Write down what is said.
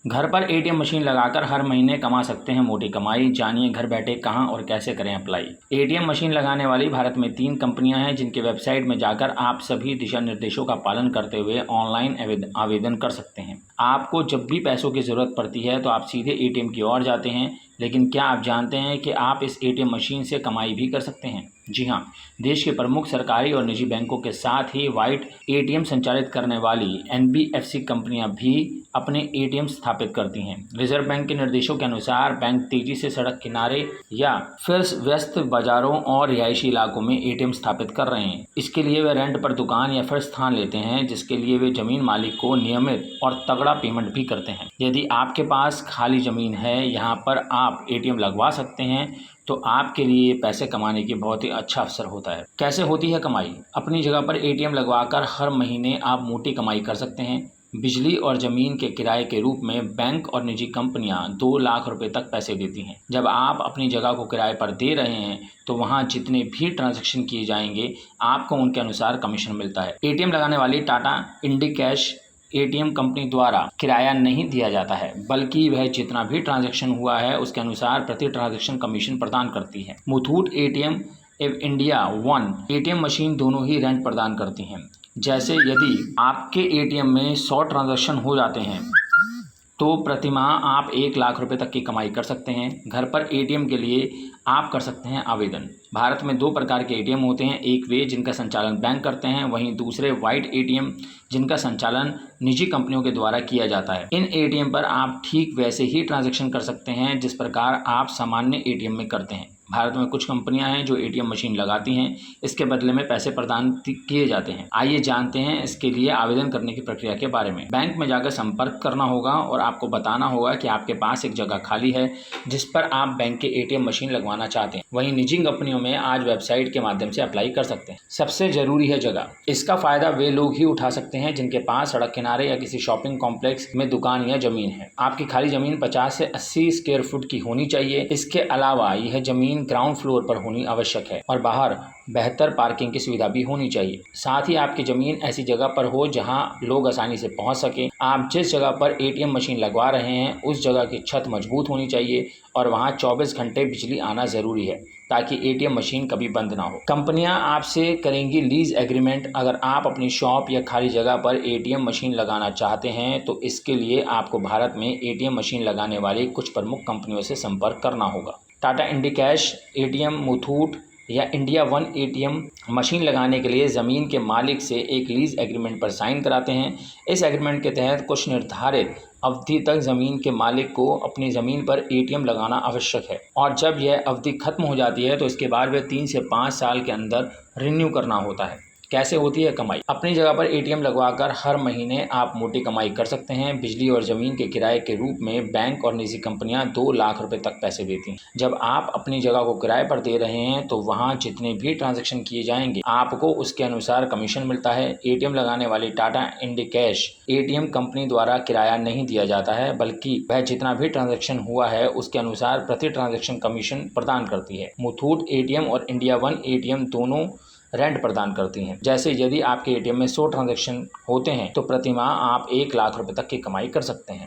घर पर ATM machine लगाकर हर महीने कमा सकते हैं मोटी कमाई। जानिए घर बैठे कहां और कैसे करें अप्लाई। एटीएम मशीन लगाने वाली भारत में 3 कंपनियां हैं जिनके वेबसाइट में जाकर आप सभी दिशा निर्देशों का पालन करते हुए ऑनलाइन आवेदन कर सकते हैं। आपको जब भी पैसों की ज़रूरत पड़ती है तो आप सीधे एटीएम की ओर जाते हैं, लेकिन क्या आप जानते हैं कि आप इस एटीएम मशीन से कमाई भी कर सकते हैं? जी हाँ, देश के प्रमुख सरकारी और निजी बैंकों के साथ ही वाइट एटीएम संचालित करने वाली एनबीएफसी कंपनियां भी अपने एटीएम स्थापित करती हैं। रिजर्व बैंक के निर्देशों के अनुसार बैंक तेजी से सड़क किनारे या फिर व्यस्त बाजारों और रिहायशी इलाकों में एटीएम स्थापित कर रहे हैं। इसके लिए वे रेंट पर दुकान या फिर स्थान लेते हैं, जिसके लिए वे जमीन मालिक को नियमित और तगड़ा पेमेंट भी करते हैं। यदि आपके पास खाली जमीन है, यहाँ पर आप एटीएम लगवा सकते हैं, तो आपके लिए पैसे कमाने की बहुत ही अच्छा अवसर होता है। कैसे होती है कमाई? अपनी जगह पर एटीएम लगवाकर हर महीने आप मोटी कमाई कर सकते हैं। बिजली और ज़मीन के किराए के रूप में बैंक और निजी कंपनियां 2 लाख रुपए तक पैसे देती हैं। जब आप अपनी जगह को किराए पर दे रहे हैं तो वहां जितने भी ट्रांजैक्शन किए जाएंगे आपको उनके अनुसार कमीशन मिलता है। एटीएम लगाने वाली टाटा इंडिकैश एटीएम कंपनी द्वारा किराया नहीं दिया जाता है, बल्कि वह जितना भी ट्रांजैक्शन हुआ है उसके अनुसार प्रति ट्रांजैक्शन कमीशन प्रदान करती है। मुथूट एटीएम एवं इंडिया वन एटीएम मशीन दोनों ही रेंट प्रदान करती हैं। जैसे यदि आपके एटीएम में 100 ट्रांजैक्शन हो जाते हैं तो प्रतिमाह आप 1 लाख रुपए तक की कमाई कर सकते हैं। घर पर एटीएम के लिए आप कर सकते हैं आवेदन। भारत में 2 प्रकार के एटीएम होते हैं, एक वे जिनका संचालन बैंक करते हैं, वहीं दूसरे वाइट एटीएम जिनका संचालन निजी कंपनियों के द्वारा किया जाता है। इन एटीएम पर आप ठीक वैसे ही ट्रांजैक्शन कर सकते हैं जिस प्रकार आप सामान्य एटीएम में करते हैं। भारत में कुछ कंपनियां हैं जो एटीएम मशीन लगाती हैं, इसके बदले में पैसे प्रदान किए जाते हैं। आइए जानते हैं इसके लिए आवेदन करने की प्रक्रिया के बारे में। बैंक में जाकर संपर्क करना होगा और आपको बताना होगा कि आपके पास एक जगह खाली है जिस पर आप बैंक के एटीएम मशीन लगवाना चाहते हैं। वहीं निजी कंपनियों में आज वेबसाइट के माध्यम से अप्लाई कर सकते हैं। सबसे जरूरी है जगह। इसका फायदा वे लोग ही उठा सकते हैं जिनके पास सड़क किनारे या किसी शॉपिंग कॉम्प्लेक्स में दुकान या जमीन है। आपकी खाली जमीन 50 से 80 स्क्वायर फुट की होनी चाहिए। इसके अलावा यह जमीन ग्राउंड फ्लोर पर होनी आवश्यक है और बाहर बेहतर पार्किंग की सुविधा भी होनी चाहिए। साथ ही आपकी जमीन ऐसी जगह पर हो जहां लोग आसानी से पहुंच सके। आप जिस जगह पर एटीएम मशीन लगवा रहे हैं उस जगह की छत मजबूत होनी चाहिए और वहां 24 घंटे बिजली आना जरूरी है ताकि एटीएम मशीन कभी बंद ना हो। कंपनियां आपसे करेंगी लीज एग्रीमेंट। अगर आप अपनी शॉप या खाली जगह पर एटीएम मशीन लगाना चाहते हैं तो इसके लिए आपको भारत में एटीएम मशीन लगाने वाली कुछ प्रमुख कंपनियों से संपर्क करना होगा। टाटा इंडिकैश एटीएम, मुथूट या इंडिया वन एटीएम मशीन लगाने के लिए ज़मीन के मालिक से एक लीज एग्रीमेंट पर साइन कराते हैं। इस एग्रीमेंट के तहत कुछ निर्धारित अवधि तक ज़मीन के मालिक को अपनी ज़मीन पर एटीएम लगाना आवश्यक है और जब यह अवधि खत्म हो जाती है तो इसके बाद वह 3 से 5 साल के अंदर रिन्यू करना होता है। कैसे होती है कमाई? अपनी जगह पर एटीएम लगवाकर हर महीने आप मोटी कमाई कर सकते हैं। बिजली और ज़मीन के किराए के रूप में बैंक और निजी कंपनियां 2 लाख रुपए तक पैसे देती हैं। जब आप अपनी जगह को किराए पर दे रहे हैं तो वहां जितने भी ट्रांजैक्शन किए जाएंगे आपको उसके अनुसार कमीशन मिलता है। एटीएम लगाने वाली टाटा इंडिकैश एटीएम कंपनी द्वारा किराया नहीं दिया जाता है, बल्कि वह जितना भी ट्रांजैक्शन हुआ है उसके अनुसार प्रति ट्रांजैक्शन कमीशन प्रदान करती है। मुथूट एटीएम और इंडिया वन एटीएम दोनों रेंट प्रदान करती हैं। जैसे यदि आपके एटीएम में 100 ट्रांजैक्शन होते हैं तो प्रतिमाह आप 1 लाख रुपए तक की कमाई कर सकते हैं।